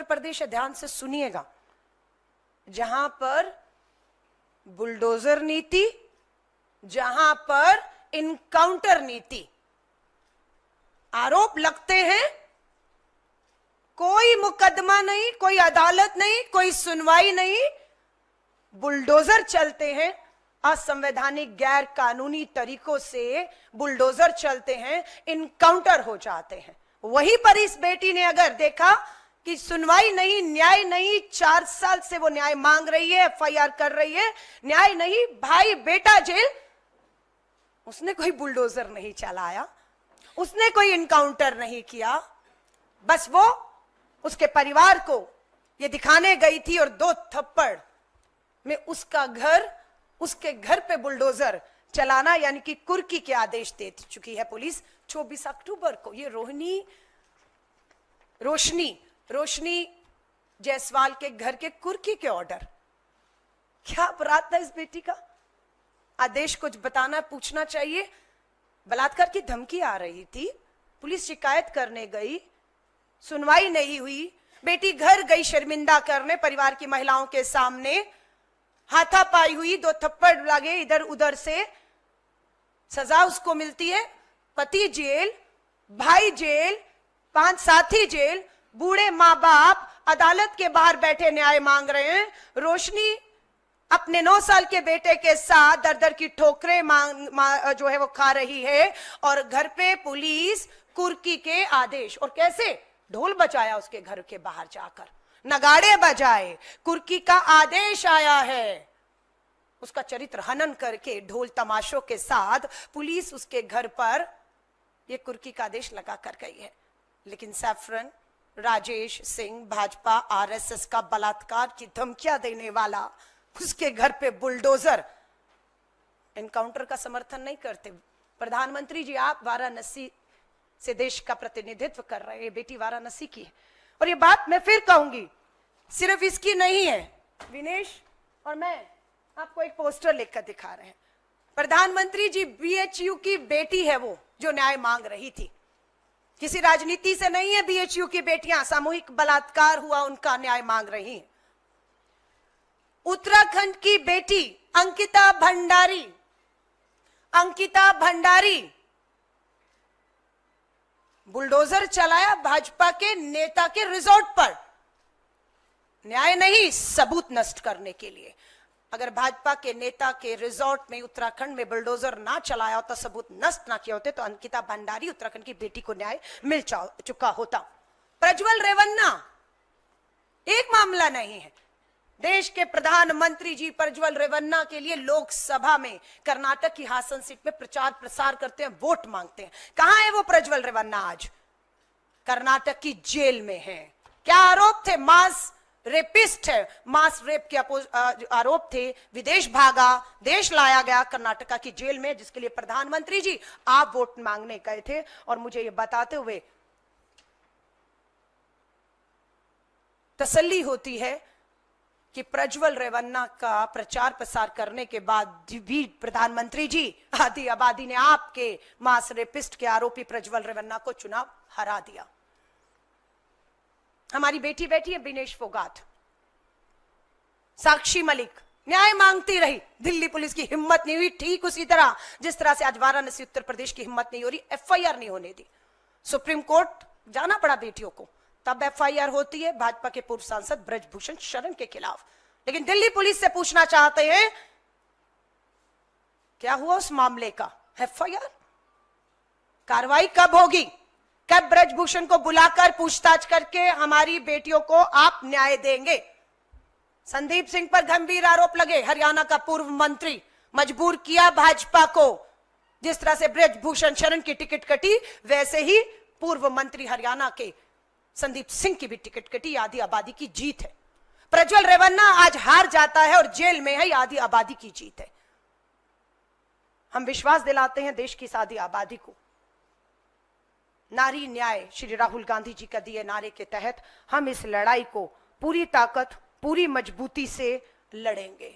उत्तर प्रदेश है, ध्यान से सुनिएगा, जहां पर बुलडोजर नीति, जहां पर इनकाउंटर नीति, आरोप लगते हैं, कोई मुकदमा नहीं, कोई अदालत नहीं, कोई सुनवाई नहीं, बुलडोजर चलते हैं, असंवैधानिक गैर कानूनी तरीकों से बुलडोजर चलते हैं, इनकाउंटर हो जाते हैं। वहीं पर इस बेटी ने अगर देखा कि सुनवाई नहीं, न्याय नहीं, 4 साल से वो न्याय मांग रही है, एफआईआर कर रही है, न्याय नहीं, भाई बेटा जेल, उसने कोई बुलडोजर नहीं चलाया, उसने कोई इनकाउंटर नहीं किया, बस वो उसके परिवार को ये दिखाने गई थी और 2 थप्पड़ में उसके घर पे बुलडोजर चलाना यानी कि कुर्की के आदेश दे चुकी है पुलिस। 24 अक्टूबर को ये रोशनी जायसवाल के घर के कुर्की के ऑर्डर, क्या अपराध था इस बेटी का? आदेश कुछ बताना, पूछना चाहिए। बलात्कार की धमकी आ रही थी, पुलिस शिकायत करने गई, सुनवाई नहीं हुई, बेटी घर गई शर्मिंदा करने, परिवार की महिलाओं के सामने हाथापाई हुई, 2 थप्पड़ लगे इधर उधर से, सजा उसको मिलती है, पति जेल, भाई जेल, 5 साथी जेल, बूढ़े माँ बाप अदालत के बाहर बैठे न्याय मांग रहे हैं। रोशनी अपने 9 साल के बेटे के साथ दर दर की ठोकरें जो है वो खा रही है, और घर पे पुलिस कुर्की के आदेश, और कैसे ढोल बजाया उसके घर के बाहर जाकर, नगाड़े बजाए, कुर्की का आदेश आया है, उसका चरित्र हनन करके ढोल तमाशों के साथ पुलिस उसके घर पर यह कुर्की का आदेश लगा कर गई है। लेकिन सैफरन राजेश सिंह, भाजपा आरएसएस का बलात्कार की धमकियां देने वाला, उसके घर पे बुलडोजर, एनकाउंटर का समर्थन नहीं करते। प्रधानमंत्री जी, आप वाराणसी से देश का प्रतिनिधित्व कर रहे हैं, बेटी वाराणसी की है, और ये बात मैं फिर कहूंगी, सिर्फ इसकी नहीं है। विनेश और मैं आपको एक पोस्टर लिखकर दिखा रहे हैं। प्रधानमंत्री जी, बीएचयू की बेटी है वो जो न्याय मांग रही थी, किसी राजनीति से नहीं है। बीएचयू की बेटियां, सामूहिक बलात्कार हुआ, उनका न्याय मांग रही हैं। उत्तराखंड की बेटी अंकिता भंडारी बुलडोजर चलाया भाजपा के नेता के रिजॉर्ट पर, न्याय नहीं, सबूत नष्ट करने के लिए। अगर भाजपा के नेता के रिजॉर्ट में उत्तराखंड में बुलडोजर ना चलाया होता, सबूत नष्ट ना किया होते, तो अंकिता भंडारी उत्तराखंड की बेटी को न्याय मिल चुका होता। प्रज्वल रेवन्ना एक मामला नहीं है। देश के प्रधानमंत्री जी प्रज्वल रेवन्ना के लिए लोकसभा में कर्नाटक की हासन सीट में प्रचार प्रसार करते हैं, वोट मांगते हैं। कहां है वो प्रज्वल रेवन्ना? आज कर्नाटक की जेल में है। क्या आरोप थे? मास रेपिस्ट है, मास रेप के आरोप थे, विदेश भागा, देश लाया गया कर्नाटका की जेल में, जिसके लिए प्रधानमंत्री जी आप वोट मांगने गए थे। और मुझे ये बताते हुए तसल्ली होती है कि प्रज्वल रेवन्ना का प्रचार प्रसार करने के बाद भी प्रधानमंत्री जी आधी आबादी ने आपके मास रेपिस्ट के आरोपी प्रज्वल रेवन्ना को चुनाव हरा दिया। हमारी बेटी बैठी है विनेश फोगाट, साक्षी मलिक न्याय मांगती रही, दिल्ली पुलिस की हिम्मत नहीं हुई, ठीक उसी तरह जिस तरह से आज वाराणसी उत्तर प्रदेश की हिम्मत नहीं हो रही, एफआईआर नहीं होने दी। सुप्रीम कोर्ट जाना पड़ा बेटियों को, तब एफआईआर होती है भाजपा के पूर्व सांसद ब्रजभूषण शरण के खिलाफ। लेकिन दिल्ली पुलिस से पूछना चाहते हैं क्या हुआ उस मामले का? एफआईआर, कार्रवाई कब होगी? कब ब्रजभूषण को बुलाकर पूछताछ करके हमारी बेटियों को आप न्याय देंगे? संदीप सिंह पर गंभीर आरोप लगे, हरियाणा का पूर्व मंत्री, मजबूर किया भाजपा को। जिस तरह से ब्रजभूषण शरण की टिकट कटी, वैसे ही पूर्व मंत्री हरियाणा के संदीप सिंह की भी टिकट कटी। आधी आबादी की जीत है। प्रज्वल रेवन्ना आज हार जाता है और जेल में है, आधी आबादी की जीत है। हम विश्वास दिलाते हैं देश की आधी आबादी को। नारी न्याय श्री राहुल गांधी जी का दिए नारे के तहत हम इस लड़ाई को पूरी ताकत, पूरी मजबूती से लड़ेंगे।